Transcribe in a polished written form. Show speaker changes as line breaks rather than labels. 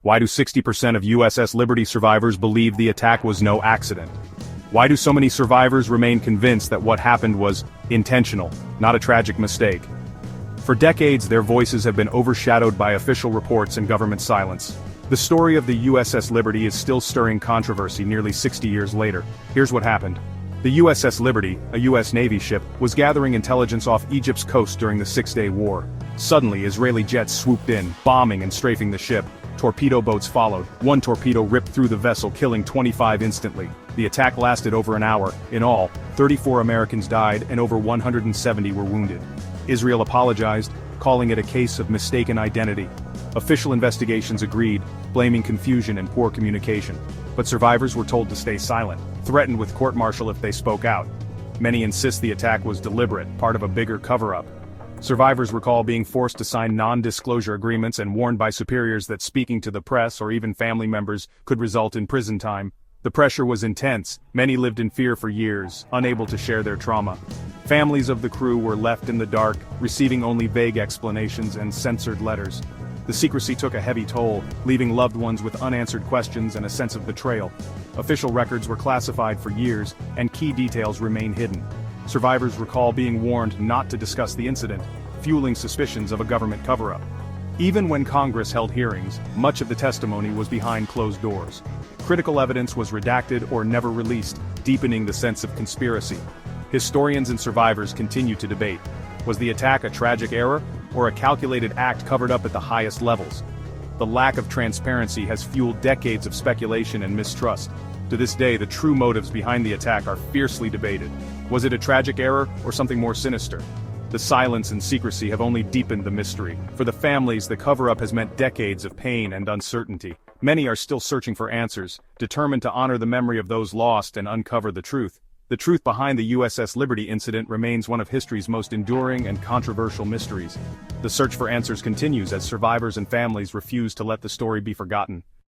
Why do 60% of USS Liberty survivors believe the attack was no accident? Why do so many survivors remain convinced that what happened was intentional, not a tragic mistake? For decades, their voices have been overshadowed by official reports and government silence. The story of the USS Liberty is still stirring controversy nearly 60 years later. Here's what happened. The USS Liberty, a U.S. Navy ship, was gathering intelligence off Egypt's coast during the Six-Day War. Suddenly, Israeli jets swooped in, bombing and strafing the ship. Torpedo boats followed. One torpedo ripped through the vessel, killing 25 instantly. The attack lasted over an hour. In all, 34 Americans died and over 170 were wounded. Israel apologized, calling it a case of mistaken identity. Official investigations agreed, blaming confusion and poor communication. But survivors were told to stay silent, threatened with court-martial if they spoke out. Many insist the attack was deliberate, part of a bigger cover-up. Survivors recall being forced to sign non-disclosure agreements and warned by superiors that speaking to the press or even family members could result in prison time. The pressure was intense. Many lived in fear for years, unable to share their trauma. Families of the crew were left in the dark, receiving only vague explanations and censored letters. The secrecy took a heavy toll, leaving loved ones with unanswered questions and a sense of betrayal. Official records were classified for years, and key details remain hidden. Survivors recall being warned not to discuss the incident, fueling suspicions of a government cover-up. Even when Congress held hearings, much of the testimony was behind closed doors. Critical evidence was redacted or never released, deepening the sense of conspiracy. Historians and survivors continue to debate. Was the attack a tragic error, or a calculated act covered up at the highest levels? The lack of transparency has fueled decades of speculation and mistrust. To this day, the true motives behind the attack are fiercely debated. Was it a tragic error, or something more sinister? The silence and secrecy have only deepened the mystery. For the families, the cover-up has meant decades of pain and uncertainty. Many are still searching for answers, determined to honor the memory of those lost and uncover the truth. The truth behind the USS Liberty incident remains one of history's most enduring and controversial mysteries. The search for answers continues as survivors and families refuse to let the story be forgotten.